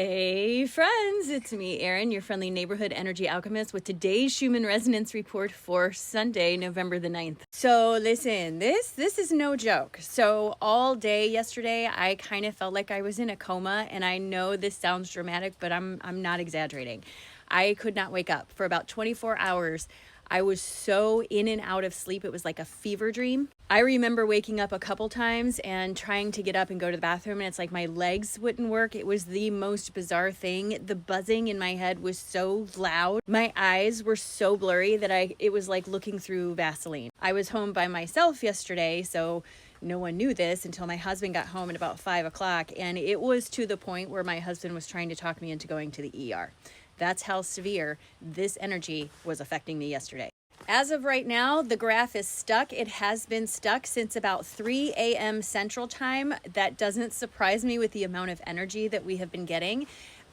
Hey friends, it's me, Erin, your friendly neighborhood energy alchemist with today's Schumann resonance report for Sunday, November the 9th. So listen, this is no joke. So all day yesterday, I kind of felt like I was in a coma, and I know this sounds dramatic, but I'm not exaggerating. I could not wake up for about 24 hours. I was so in and out of sleep. It was like a fever dream. I remember waking up a couple times and trying to get up and go to the bathroom, and it's like my legs wouldn't work. It was the most bizarre thing. The buzzing in my head was so loud. My eyes were so blurry that it was like looking through Vaseline. I was home by myself yesterday, so no one knew this until my husband got home at about 5 o'clock, and it was to the point where my husband was trying to talk me into going to the ER. That's how severe this energy was affecting me yesterday. As of right now, the graph is stuck. It has been stuck since about 3 a.m. Central Time. That doesn't surprise me with the amount of energy that we have been getting.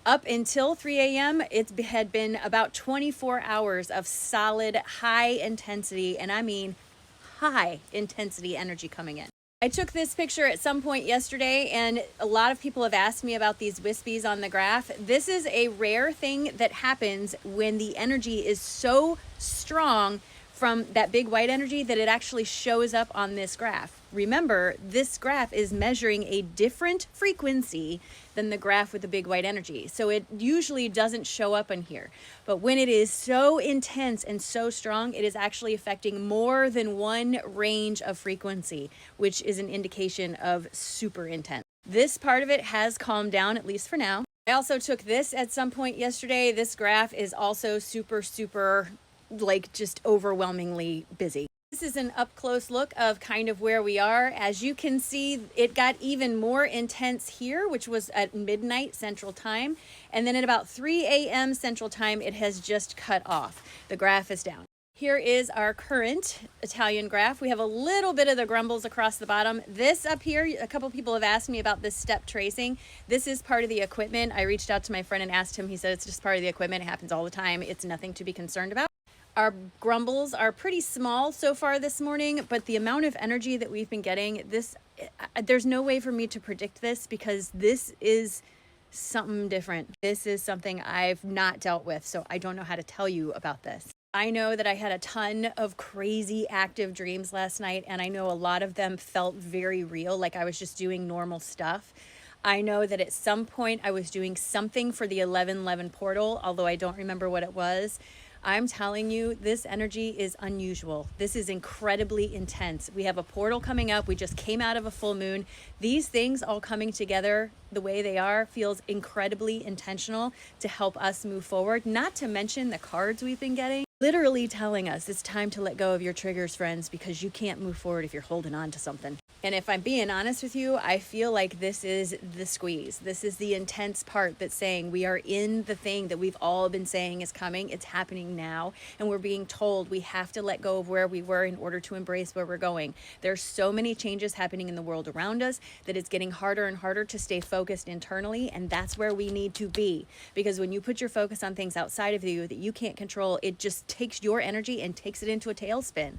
Up until 3 a.m., it had been about 24 hours of solid, high intensity, and I mean high intensity energy coming in. I took this picture at some point yesterday, and a lot of people have asked me about these wispies on the graph. This is a rare thing that happens when the energy is so strong from that big white energy that it actually shows up on this graph. Remember, this graph is measuring a different frequency than the graph with the big white energy. So it usually doesn't show up in here. But when it is so intense and so strong, it is actually affecting more than one range of frequency, which is an indication of super intense. This part of it has calmed down, at least for now. I also took this at some point yesterday. This graph is also super, like just overwhelmingly busy. This is an up close look of kind of where we are. As you can see, it got even more intense here, which was at midnight Central Time. And then at about 3 a.m. Central Time, it has just cut off. The graph is down. Here is our current Italian graph. We have a little bit of the grumbles across the bottom. This up here, a couple people have asked me about this step tracing. This is part of the equipment. I reached out to my friend and asked him. He said it's just part of the equipment. It happens all the time. It's nothing to be concerned about. Our grumbles are pretty small so far this morning, but the amount of energy that we've been getting, there's no way for me to predict this because this is something different. This is something I've not dealt with, so I don't know how to tell you about this. I know that I had a ton of crazy active dreams last night, and I know a lot of them felt very real, like I was just doing normal stuff. I know that at some point I was doing something for the 1111 portal, although I don't remember what it was. I'm telling you, this energy is unusual. This is incredibly intense. We have a portal coming up. We just came out of a full moon. These things all coming together the way they are feels incredibly intentional to help us move forward, not to mention the cards we've been getting. Literally telling us it's time to let go of your triggers, friends, because you can't move forward if you're holding on to something. And if I'm being honest with you, I feel like this is the squeeze. This is the intense part that's saying we are in the thing that we've all been saying is coming. It's happening now. And we're being told we have to let go of where we were in order to embrace where we're going. There's so many changes happening in the world around us that it's getting harder and harder to stay focused internally. And that's where we need to be. Because when you put your focus on things outside of you that you can't control, it just takes your energy and takes it into a tailspin.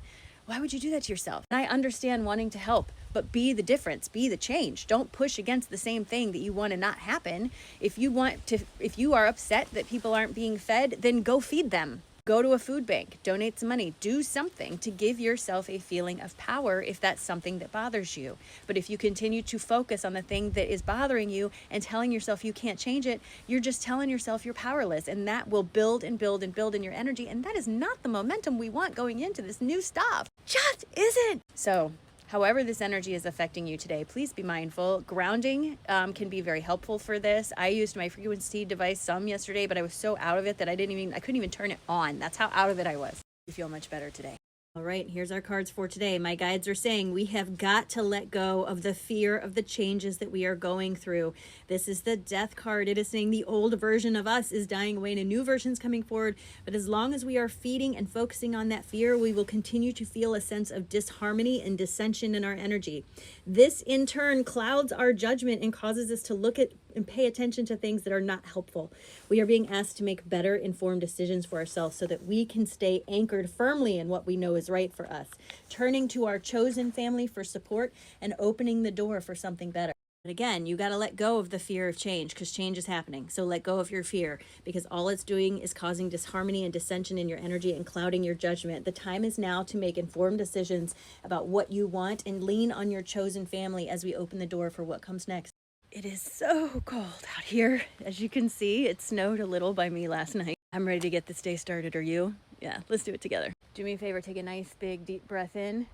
Why would you do that to yourself? And I understand wanting to help, but be the difference, be the change. Don't push against the same thing that you want to not happen. If you are upset that people aren't being fed, then go feed them. Go to a food bank, donate some money, do something to give yourself a feeling of power if that's something that bothers you. But if you continue to focus on the thing that is bothering you and telling yourself you can't change it, you're just telling yourself you're powerless, and that will build and build and build in your energy. And that is not the momentum we want going into this new stuff. Just isn't. So however this energy is affecting you today, please be mindful. Grounding can be very helpful for this. I used my frequency device some yesterday, but I was so out of it that I couldn't even turn it on. That's how out of it I was. I feel much better today. All right, here's our cards for today. My guides are saying we have got to let go of the fear of the changes that we are going through. This is the Death card. It is saying the old version of us is dying away and a new version is coming forward. But as long as we are feeding and focusing on that fear, we will continue to feel a sense of disharmony and dissension in our energy. This, in turn, clouds our judgment and causes us to look at and pay attention to things that are not helpful. We are being asked to make better informed decisions for ourselves so that we can stay anchored firmly in what we know is right for us, turning to our chosen family for support and opening the door for something better. But again, you got to let go of the fear of change because change is happening. So let go of your fear because all it's doing is causing disharmony and dissension in your energy and clouding your judgment. The time is now to make informed decisions about what you want and lean on your chosen family as we open the door for what comes next. It is so cold out here. As you can see, it snowed a little by me last night. I'm ready to get this day started. Are you? Yeah, let's do it together. Do me a favor, take a nice big deep breath in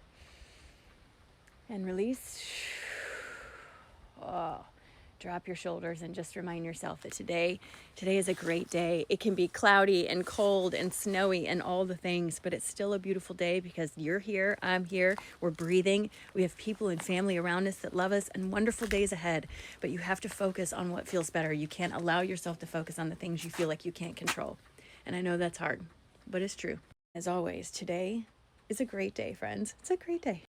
and release. Oh, drop your shoulders and just remind yourself that today is a great day. It can be cloudy and cold and snowy and all the things, but it's still a beautiful day because you're here, I'm here, we're breathing. We have people and family around us that love us and wonderful days ahead, but you have to focus on what feels better. You can't allow yourself to focus on the things you feel like you can't control. And I know that's hard, but it's true. As always, today is a great day, friends. It's a great day.